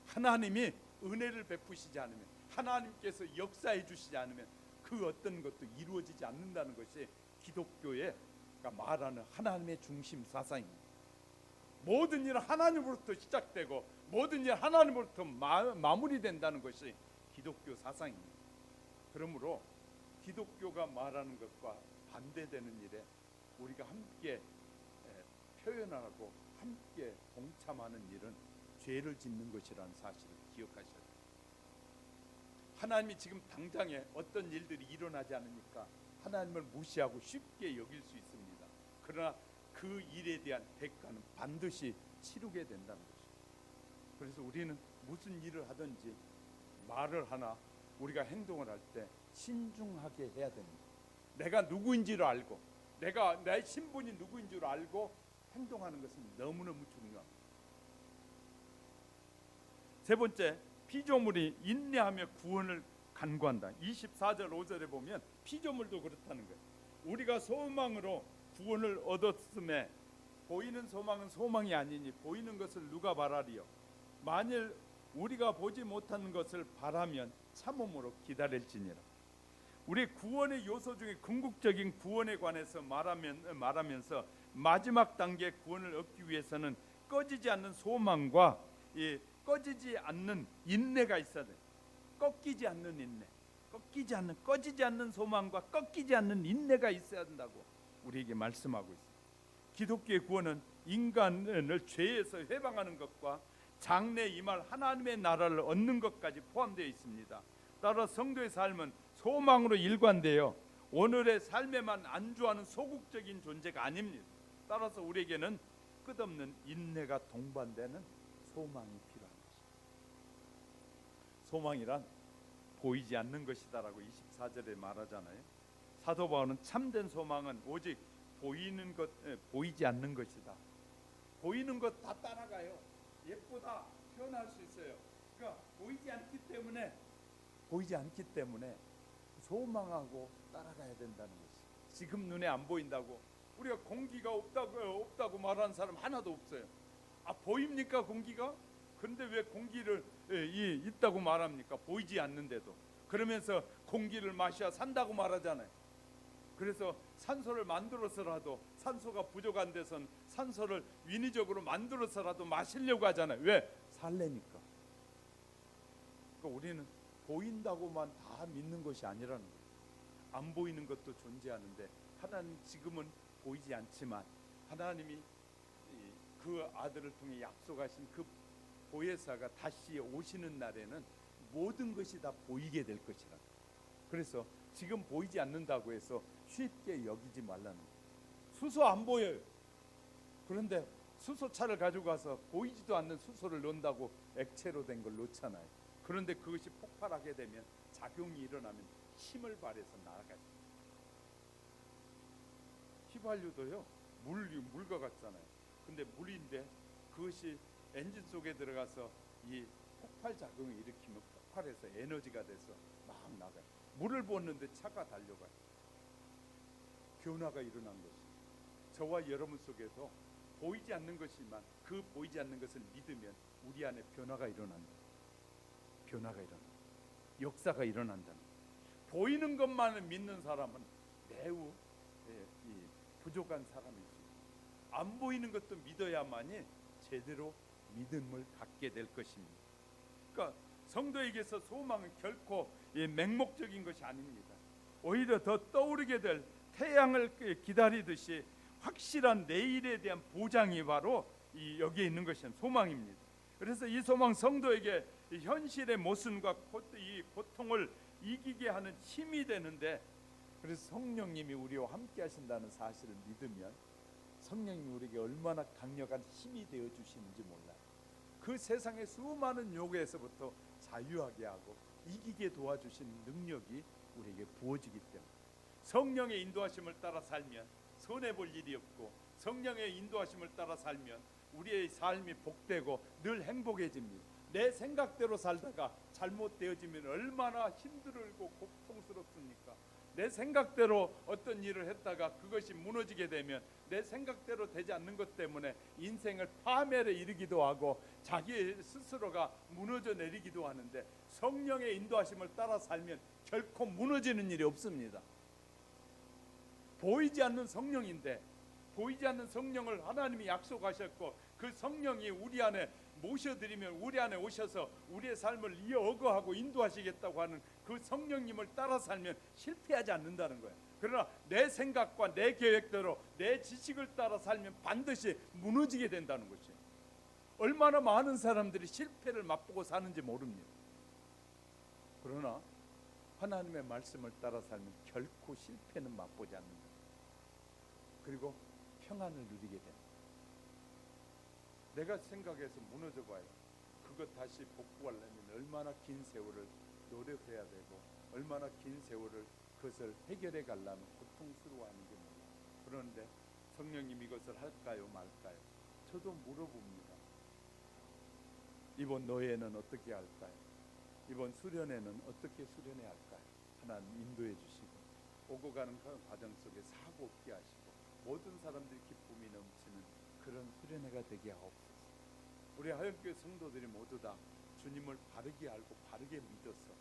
[SPEAKER 1] 하나님이 은혜를 베푸시지 않으면, 하나님께서 역사해 주시지 않으면 그 어떤 것도 이루어지지 않는다는 것이 기독교의 말하는 하나님의 중심 사상입니다. 모든 일은 하나님으로부터 시작되고 모든 일 하나님으로부터 마무리된다는 것이 기독교 사상입니다. 그러므로 기독교가 말하는 것과 반대되는 일에 우리가 함께 표현하고 함께 동참하는 일은 죄를 짓는 것이라는 사실을 기억하셔야 됩니다. 하나님이 지금 당장에 어떤 일들이 일어나지 않으니까 하나님을 무시하고 쉽게 여길 수 있습니다. 그러나 그 일에 대한 대가는 반드시 치르게 된다는 것입니다. 그래서 우리는 무슨 일을 하든지 말을 하나 우리가 행동을 할 때 신중하게 해야 됩니다. 내가 누구인지를 알고, 내가 내 신분이 누구인 줄 알고 행동하는 것은 너무너무 중요합니다. 세 번째, 피조물이 인내하며 구원을 간구한다. 24절 5절에 보면 피조물도 그렇다는 거예요. 우리가 소망으로 구원을 얻었음에 보이는 소망은 소망이 아니니 보이는 것을 누가 바라리요. 만일 우리가 보지 못하는 것을 바라면 참음으로 기다릴지니라. 우리 구원의 요소 중에 궁극적인 구원에 관해서 말하면서 마지막 단계 구원을 얻기 위해서는 꺼지지 않는 소망과 꺼지지 않는 인내가 있어야 돼. 꺾이지 않는 인내, 꺼지지 않는 소망과 꺾이지 않는 인내가 있어야 한다고 우리에게 말씀하고 있습니다. 기독교의 구원은 인간을 죄에서 해방하는 것과 장래에 임할 하나님의 나라를 얻는 것까지 포함되어 있습니다. 따라 성도의 삶은 소망으로 일관되어 오늘의 삶에만 안주하는 소극적인 존재가 아닙니다. 따라서 우리에게는 끝없는 인내가 동반되는 소망이 필요한 것입니다. 소망이란 보이지 않는 것이다라고 24절에 말하잖아요. 사도 바울은 참된 소망은 오직 보이지 않는 것이다. 보이는 것 다 따라가요. 예쁘다 표현할 수 있어요. 그러니까 보이지 않기 때문에 소망하고 따라가야 된다는 것이. 지금 눈에 안 보인다고 우리가 공기가 없다고 말하는 사람 하나도 없어요. 보입니까 공기가? 그런데 왜 공기를 있다고 말합니까? 보이지 않는데도. 그러면서 공기를 마셔야 산다고 말하잖아요. 그래서 산소를 만들어서라도 산소가 부족한 데선 산소를 인위적으로 만들어서라도 마시려고 하잖아요. 왜? 살래니까. 그러니까 우리는 보인다고만 다 믿는 것이 아니라는 거예요. 안 보이는 것도 존재하는데 하나님 지금은 보이지 않지만 하나님이 그 아들을 통해 약속하신 그 보혜사가 다시 오시는 날에는 모든 것이 다 보이게 될 것이라. 그래서 지금 보이지 않는다고 해서 쉽게 여기지 말라는 거예요. 수소 안 보여요. 그런데 수소차를 가지고 가서 보이지도 않는 수소를 넣는다고 액체로 된 걸 넣잖아요. 그런데 그것이 폭발하게 되면 작용이 일어나면 힘을 발해서 날아가죠. 휘발유도요 물과 같잖아요. 근데 물인데 그것이 엔진 속에 들어가서 이 폭발 작용을 일으키면 폭발해서 에너지가 돼서 막 나가요. 물을 부었는데 차가 달려가요. 변화가 일어난 것이 저와 여러분 속에도 보이지 않는 것이지만 그 보이지 않는 것을 믿으면 우리 안에 변화가 일어난다. 역사가 일어난다는. 보이는 것만을 믿는 사람은 매우 부족한 사람이지. 안 보이는 것도 믿어야만이 제대로 믿음을 갖게 될 것입니다. 그러니까 성도에게서 소망은 결코 맹목적인 것이 아닙니다. 오히려 더 떠오르게 될 태양을 기다리듯이 확실한 내일에 대한 보장이 바로 여기에 있는 것이 소망입니다. 그래서 이 소망 성도에게 현실의 모순과 이 고통을 이기게 하는 힘이 되는데, 그래서 성령님이 우리와 함께 하신다는 사실을 믿으면 성령님이 우리에게 얼마나 강력한 힘이 되어 주시는지 몰라요. 그 세상의 수많은 요구에서부터 자유하게 하고 이기게 도와주시는 능력이 우리에게 부어지기 때문에 성령의 인도하심을 따라 살면 손해볼 일이 없고, 성령의 인도하심을 따라 살면 우리의 삶이 복되고 늘 행복해집니다. 내 생각대로 살다가 잘못되어지면 얼마나 힘들고 고통스럽습니까? 내 생각대로 어떤 일을 했다가 그것이 무너지게 되면 내 생각대로 되지 않는 것 때문에 인생을 파멸에 이르기도 하고 자기 스스로가 무너져 내리기도 하는데, 성령의 인도하심을 따라 살면 결코 무너지는 일이 없습니다. 보이지 않는 성령인데, 보이지 않는 성령을 하나님이 약속하셨고 그 성령이 우리 안에 모셔드리면 우리 안에 오셔서 우리의 삶을 이어가고 인도하시겠다고 하는 그 성령님을 따라 살면 실패하지 않는다는 거예요. 그러나 내 생각과 내 계획대로 내 지식을 따라 살면 반드시 무너지게 된다는 것이에요. 얼마나 많은 사람들이 실패를 맛보고 사는지 모릅니다. 그러나 하나님의 말씀을 따라 살면 결코 실패는 맛보지 않는다. 그리고 평안을 누리게 됩니다. 내가 생각해서 무너져 봐요. 그것 다시 복구하려면 얼마나 긴 세월을 노력해야 되고 얼마나 긴 세월을 그것을 해결해 가려면 고통스러워하는지 몰라요. 그런데 성령님 이것을 할까요 말까요? 저도 물어봅니다. 이번 노예는 어떻게 할까요? 이번 수련회는 어떻게 수련해야 할까요? 하나님 인도해 주시고 오고 가는 과정 속에 사고 없게 하시고 모든 사람들이 기쁨이 넘치는 그런 수련회가 되게 하옵소서. 우리 하영교회 성도들이 모두 다 주님을 바르게 알고 바르게 믿어서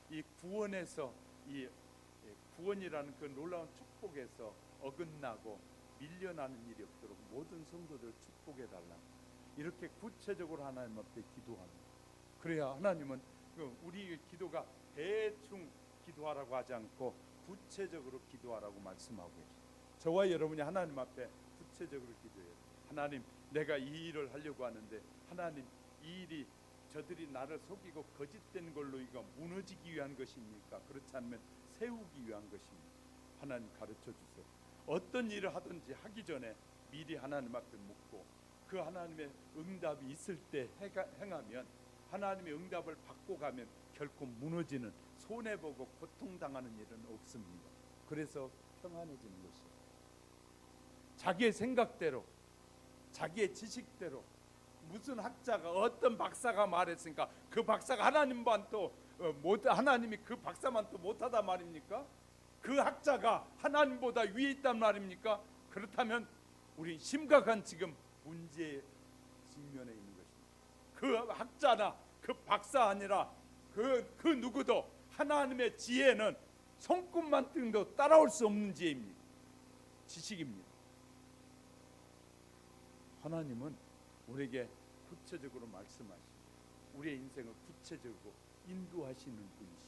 [SPEAKER 1] 이 구원에서 이 구원이라는 그 놀라운 축복에서 어긋나고 밀려나는 일이 없도록 모든 성도들 축복해 달라. 이렇게 구체적으로 하나님 앞에 기도합니다. 그래야 하나님은 우리 기도가 대충 기도하라고 하지 않고 구체적으로 기도하라고 말씀하고 계십니다. 저와 여러분이 하나님 앞에 구체적으로 기도해요. 하나님, 내가 이 일을 하려고 하는데 하나님, 이 일이 저들이 나를 속이고 거짓된 걸로 이거 무너지기 위한 것입니까? 그렇지 않으면 세우기 위한 것입니까? 하나님 가르쳐 주세요. 어떤 일을 하든지 하기 전에 미리 하나님 앞에 묻고 그 하나님의 응답이 있을 때 행하면, 하나님의 응답을 받고 가면 결코 무너지는, 손해보고 고통당하는 일은 없습니다. 그래서 평안해지는 것이에요. 자기의 생각대로, 자기의 지식대로, 무슨 학자가, 어떤 박사가 말했으니까 그 박사가 하나님만 또 하나님이 그 박사만 또 못하다 말입니까? 그 학자가 하나님보다 위에 있단 말입니까? 그렇다면 우리 심각한 지금 문제에 직면해 있는 것입니다. 그 학자나 그 박사 아니라 그 누구도 하나님의 지혜는 손끝만큼도 따라올 수 없는 지혜입니다. 지식입니다. 하나님은 우리에게 구체적으로 말씀하시고 우리의 인생을 구체적으로 인도하시는 분이십니다.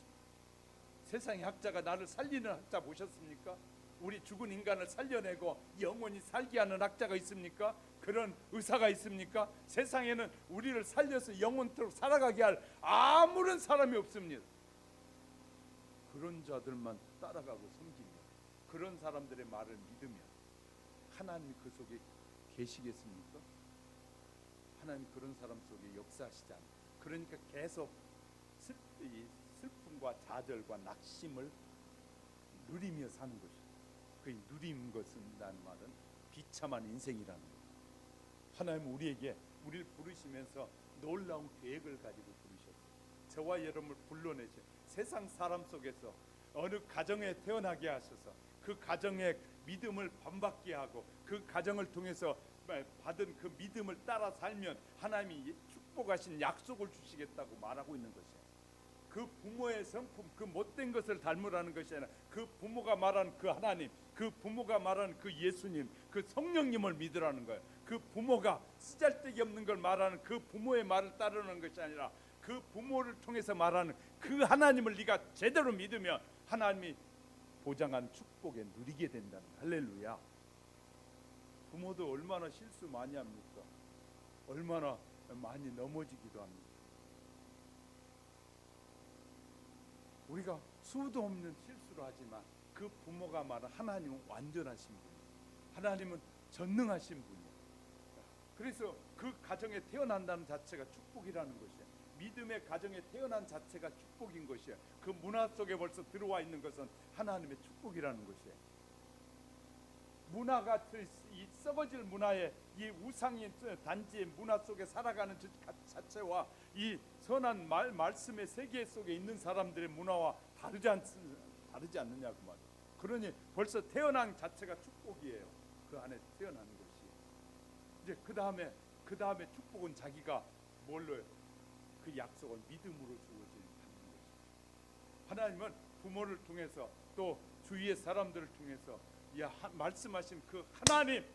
[SPEAKER 1] 세상의 학자가 나를 살리는 학자 보셨습니까? 우리 죽은 인간을 살려내고 영원히 살게 하는 학자가 있습니까? 그런 의사가 있습니까? 세상에는 우리를 살려서 영원토록 살아가게 할 아무런 사람이 없습니다. 그런 자들만 따라가고 섬기며 그런 사람들의 말을 믿으며 하나님이 그 속에 계시겠습니까? 하나님 그런 사람 속에 역사하시지 않아요. 그러니까 계속 슬픔과 좌절과 낙심을 누리며 사는 것이죠. 그 누림 것이라는 말은 비참한 인생이라는 거예요. 하나님은 우리를 부르시면서 놀라운 계획을 가지고 부르셨어요. 저와 여러분을 불러내셔 세상 사람 속에서 어느 가정에 태어나게 하셔서 그 가정의 믿음을 본받게 하고 그 가정을 통해서 받은 그 믿음을 따라 살면 하나님이 축복하신 약속을 주시겠다고 말하고 있는 것이에요. 그 부모의 성품, 그 못된 것을 닮으라는 것이 아니라 그 부모가 말하는 그 하나님, 그 부모가 말하는 그 예수님, 그 성령님을 믿으라는 거예요. 그 부모가 쓰잘데기 없는 걸 말하는 그 부모의 말을 따르는 것이 아니라 그 부모를 통해서 말하는 그 하나님을 네가 제대로 믿으면 하나님이 보장한 축복에 누리게 된다는 거예요. 할렐루야. 부모도 얼마나 실수 많이 합니까? 얼마나 많이 넘어지기도 합니다. 우리가 수도 없는 실수를 하지만 그 부모가 말한 하나님은 완전하신 분이에요. 하나님은 전능하신 분이에요. 그래서 그 가정에 태어난다는 자체가 축복이라는 것이에요. 믿음의 가정에 태어난 자체가 축복인 것이에요. 그 문화 속에 벌써 들어와 있는 것은 하나님의 축복이라는 것이에요. 문화가 이 썩어질 문화에 이 우상의 단지의 문화 속에 살아가는 자체와 이 선한 말씀의 세계 속에 있는 사람들의 문화와 다르지 않느냐고 말이에요. 그러니 벌써 태어난 자체가 축복이에요. 그 안에 태어나는 것이. 이제 그 다음에 축복은 자기가 뭘로 그 약속을 믿음으로 주어지는 것입니다. 하나님은 부모를 통해서 또 주위의 사람들을 통해서 말씀하신 그 하나님,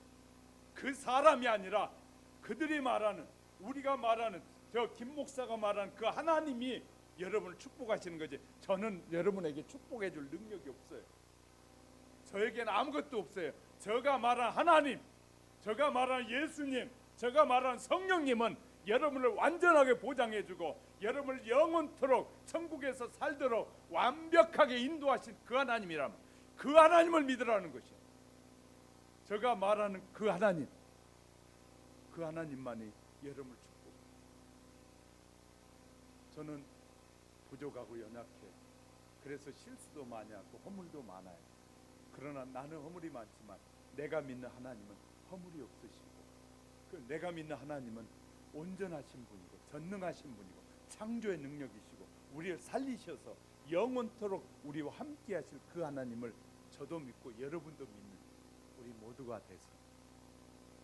[SPEAKER 1] 그 사람이 아니라 그들이 말하는, 우리가 말하는 저 김 목사가 말하는 그 하나님이 여러분을 축복하시는 거지. 저는 여러분에게 축복해 줄 능력이 없어요. 저에게는 아무것도 없어요. 제가 말한 하나님, 제가 말한 예수님, 제가 말한 성령님은 여러분을 완전하게 보장해 주고 여러분을 영원토록 천국에서 살도록 완벽하게 인도하신 그 하나님이라면 그 하나님을 믿으라는 것이에요. 제가 말하는 그 하나님, 그 하나님만이 여러분을 축복해요. 저는 부족하고 연약해. 그래서 실수도 많이 하고 허물도 많아요. 그러나 나는 허물이 많지만 내가 믿는 하나님은 허물이 없으시고 그 내가 믿는 하나님은 온전하신 분이고 전능하신 분이고 창조의 능력이시고 우리를 살리셔서 영원토록 우리와 함께 하실 그 하나님을 저도 믿고 여러분도 믿는 우리 모두가 돼서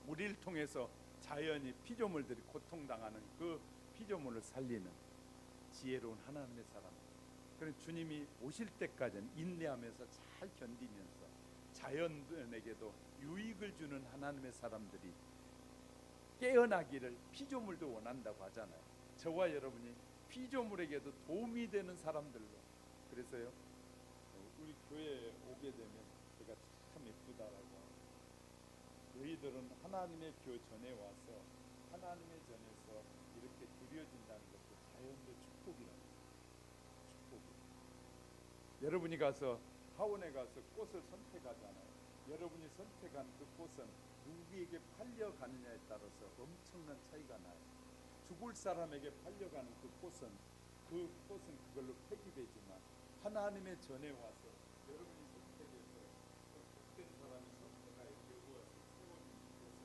[SPEAKER 1] 우리를 통해서 자연히 피조물들이 고통당하는 그 피조물을 살리는 지혜로운 하나님의 사람, 그런 주님이 오실 때까지는 인내하면서 잘 견디면서 자연에게도 유익을 주는 하나님의 사람들이 깨어나기를 피조물도 원한다고 하잖아요. 저와 여러분이 피조물에게도 도움이 되는 사람들로. 그래서요, 우리 교회에 오게 되면 제가 참 예쁘다라고. 너희들은 하나님의 교전에 와서 하나님의 전에서 이렇게 드려진다는 것도 자연의 축복이라고. 축복이. 여러분이 가서 하원에 가서 꽃을 선택하잖아요. 여러분이 선택한 그 꽃은 누구에게 팔려가느냐에 따라서 엄청난 차이가 나요. 죽을 사람에게 팔려가는 그 꽃은 그걸로 폐기되지만 하나님의 전에 와서 여러분이 선택해서 복된 사람이 선택하여 이루어서 세워진 꽃은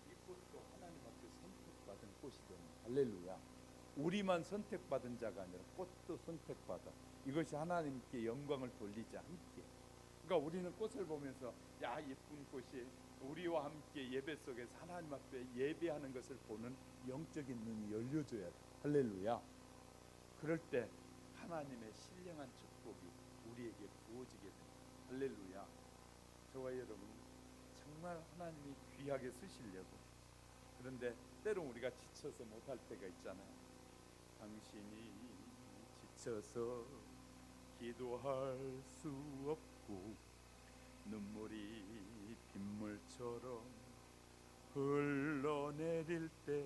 [SPEAKER 1] 이 꽃도 하나님 앞에 선택받은 꽃이 됩니다. 할렐루야. 우리만 선택받은 자가 아니라 꽃도 선택받아. 이것이 하나님께 영광을 돌리자 함께. 그러니까 우리는 꽃을 보면서 야 예쁜 꽃이 우리와 함께 예배 속에서 하나님 앞에 예배하는 것을 보는 영적인 눈이 열려줘야 돼. 할렐루야. 그럴 때 하나님의 신령한 축복이 우리에게 부어지게 됩니다. 할렐루야. 저와 여러분 정말 하나님이 귀하게 쓰시려고. 그런데 때론 우리가 지쳐서 못할 때가 있잖아요. 당신이 지쳐서 기도할 수 없고 눈물이 빗물처럼 흘러내릴 때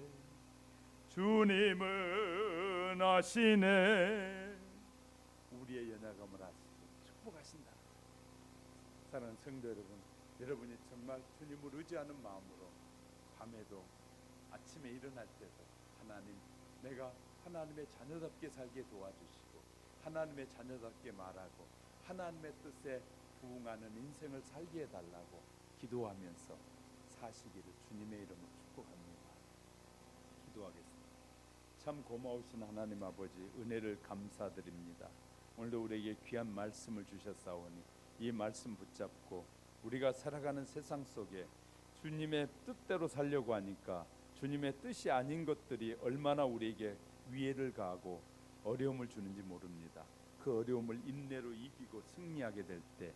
[SPEAKER 1] 주님은 아시네. 우리의 연약함을 아시고 축복하신다. 사랑하는 성도 여러분, 여러분이 정말 주님을 의지하는 마음으로 밤에도 아침에 일어날 때도 하나님, 내가 하나님의 자녀답게 살게 도와주시고 하나님의 자녀답게 말하고 하나님의 뜻에 부응하는 인생을 살게 해달라고 기도하면서 사시기를 주님의 이름으로 축복합니다. 기도하겠습니다. 참 고마우신 하나님 아버지, 은혜를 감사드립니다. 오늘도 우리에게 귀한 말씀을 주셨사오니 이 말씀 붙잡고 우리가 살아가는 세상 속에 주님의 뜻대로 살려고 하니까 주님의 뜻이 아닌 것들이 얼마나 우리에게 위해를 가하고 어려움을 주는지 모릅니다. 그 어려움을 인내로 이기고 승리하게 될 때